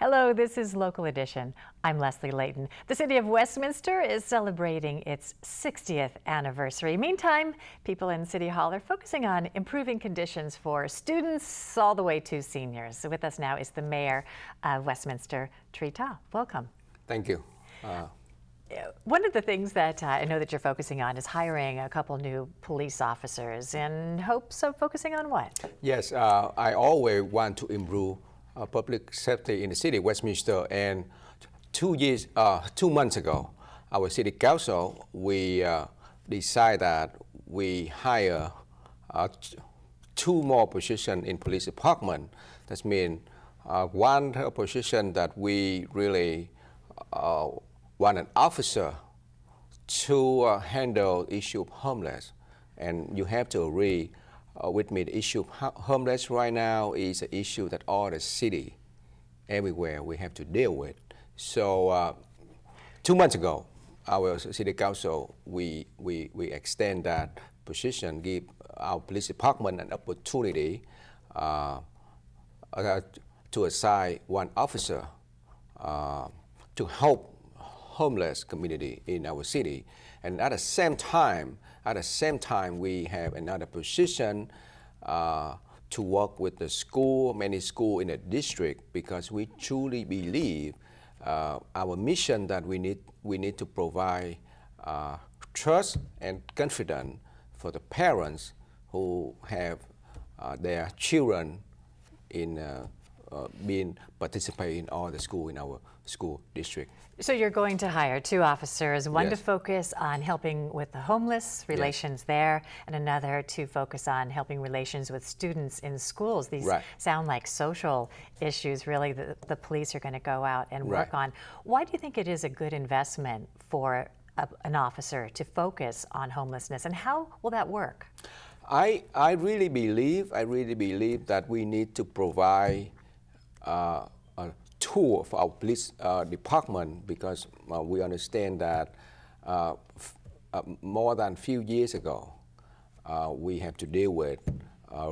Hello, this is Local Edition. I'm Leslie Leyton. The city of Westminster is celebrating its 60th anniversary. Meantime, people in City Hall are focusing on improving conditions for students all the way to seniors. So with us now is the Mayor of Westminster, Tri Ta. Welcome. Thank you. One of the things that I know that you're focusing on is hiring a couple new police officers in hopes of focusing on what? Yes, I always want to improve public safety in the city of Westminster, and 2 months ago, our city council, we decided that we hire 2 more positions in police department. That means one position that we really want an officer to handle issue of homeless, and you have to agree with me, the issue of homeless right now is an issue that all the city, everywhere, we have to deal with. So 2 months ago, our city council, we extend that position, give our police department an opportunity to assign 1 officer to help homeless community in our city. And at the same time, we have another position to work with the school, many schools in the district, because we truly believe our mission that we need to provide trust and confidence for the parents who have their children in being participating in all the school in our school district. So you're going to hire 2 officers, one Yes. to focus on helping with the homeless relations there, and another to focus on helping relations with students in schools. These sound like social issues, really, that the police are going to go out and work on. Why do you think it is a good investment for an officer to focus on homelessness, and how will that work? I really believe that we need to provide a tool for our police department, because we understand that more than a few years ago, we have to deal with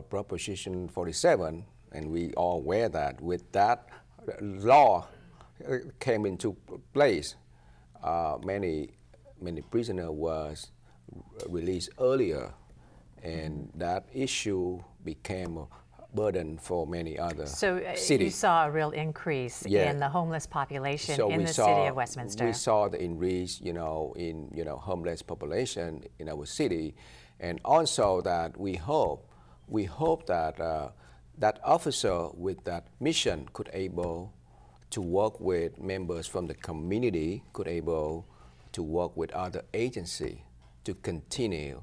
Proposition 47, and we all aware that with that law came into place, many prisoners was released earlier, and that issue became a burden for many other cities. So you saw a real increase in the homeless population in the city of Westminster. We saw the increase, in homeless population in our city, and also that we hope that that officer with that mission could able to work with members from the community, could able to work with other agencies to continue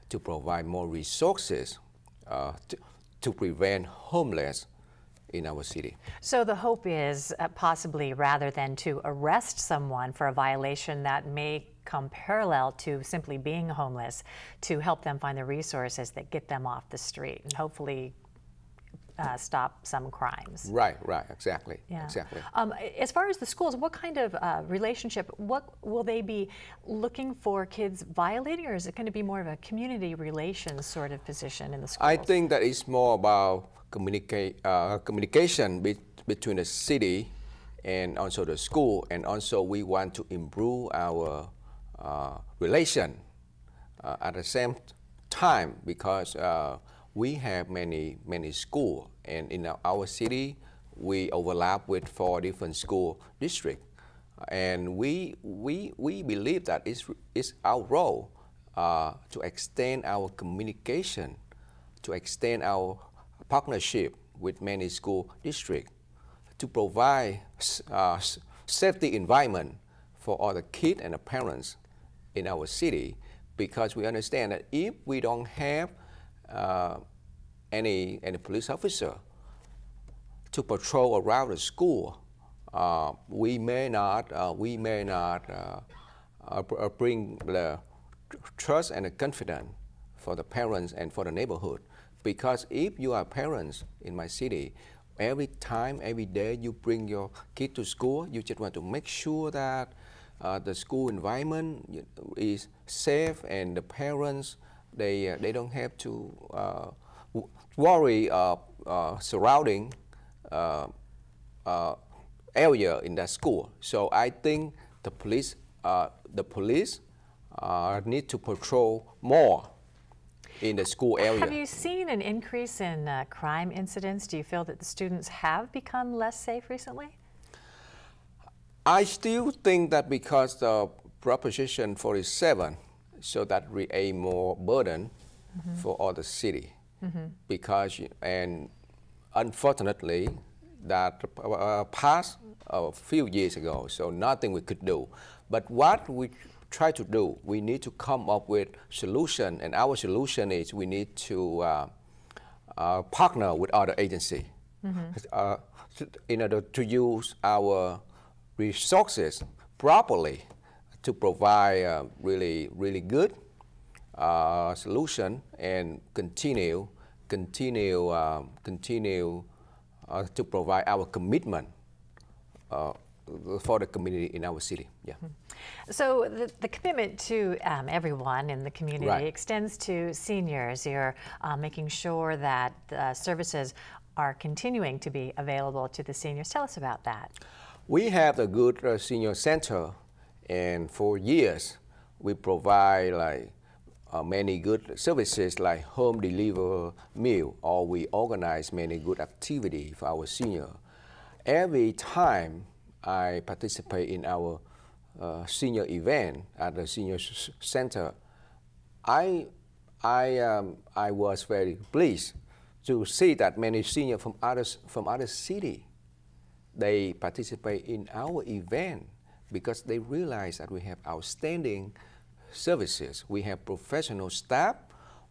to provide more resources to prevent homeless in our city. So the hope is possibly, rather than to arrest someone for a violation that may come parallel to simply being homeless, to help them find the resources that get them off the street and hopefully stop some crimes. Right, exactly. As far as the schools, what kind of relationship, what will they be looking for kids violating, or is it going to be more of a community relations sort of position in the schools? I think that it's more about communication between the city and also the school, and also we want to improve our relation at the same time, because we have many schools, and in our city we overlap with 4 different school districts, and we believe that it's our role to extend our communication, to extend our partnership with many school districts, to provide safety environment for all the kids and the parents in our city, because we understand that if we don't have any police officer to patrol around the school, we may not bring the trust and the confidence for the parents and for the neighborhood. Because if you are parents in my city, every time, every day you bring your kid to school, you just want to make sure that the school environment is safe, and the parents, they don't have to worry surrounding area in that school. So I think the police need to patrol more in the school area. Have you seen an increase in crime incidents? Do you feel that the students have become less safe recently? I still think that because the Proposition 47, so that create more burden for all the city. Because, and unfortunately, that passed a few years ago, so nothing we could do. But what we try to do, we need to come up with solution, and our solution is we need to partner with other agencies in order to use our resources properly to provide really good solution and continue to provide our commitment for the community in our city. Yeah. So the commitment to everyone in the community extends to seniors. You're making sure that services are continuing to be available to the seniors. Tell us about that. We have a good senior center, and for years we provide like many good services like home delivery meal, or we organize many good activities for our senior. Every time I participate in our senior event at the senior center, I was very pleased to see that many seniors from other cities, they participate in our event because they realize that we have outstanding services. We have professional staff.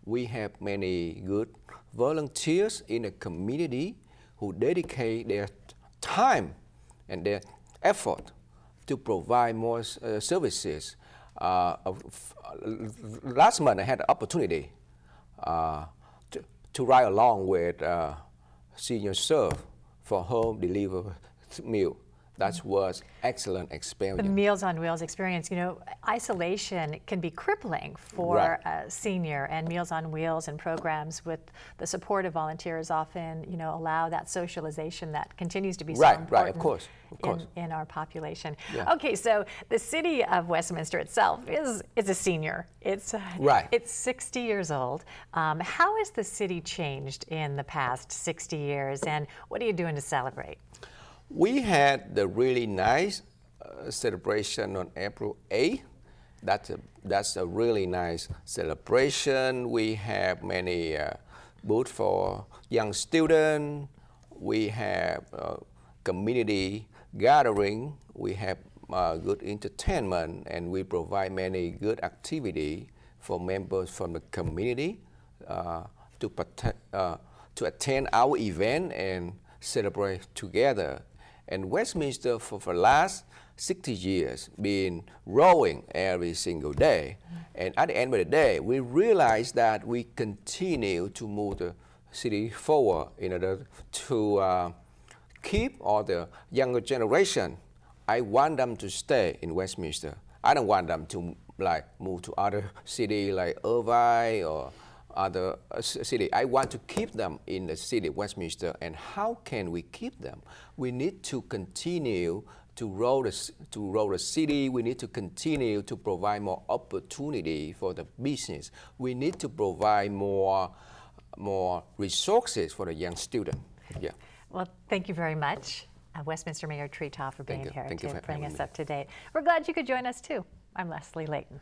We have many good volunteers in the community who dedicate their time and their effort to provide more services. Last month I had the opportunity to ride along with Senior Serve for home delivery meal. That was excellent experience. The Meals on Wheels experience, you know, isolation can be crippling for a senior, and Meals on Wheels and programs with the support of volunteers often, you know, allow that socialization that continues to be so important of course. In our population. Yeah. Okay, so the city of Westminster itself is a senior. It's 60 years old. How has the city changed in the past 60 years, and what are you doing to celebrate? We had the really nice celebration on April 8th. That's a really nice celebration. We have many booths for young students. We have community gathering. We have good entertainment, and we provide many good activity for members from the community to attend our event and celebrate together. And Westminster, for the last 60 years, been growing every single day. And at the end of the day, we realize that we continue to move the city forward in order to keep all the younger generation. I want them to stay in Westminster. I don't want them to move to other city like Irvine or other city. I want to keep them in the city, Westminster. And how can we keep them? We need to continue to grow the city. We need to continue to provide more opportunity for the business. We need to provide more resources for the young student. Yeah. Well, thank you very much, Westminster Mayor Tri Ta, for being here to bring us up to date. We're glad you could join us too. I'm Leslie Leyton.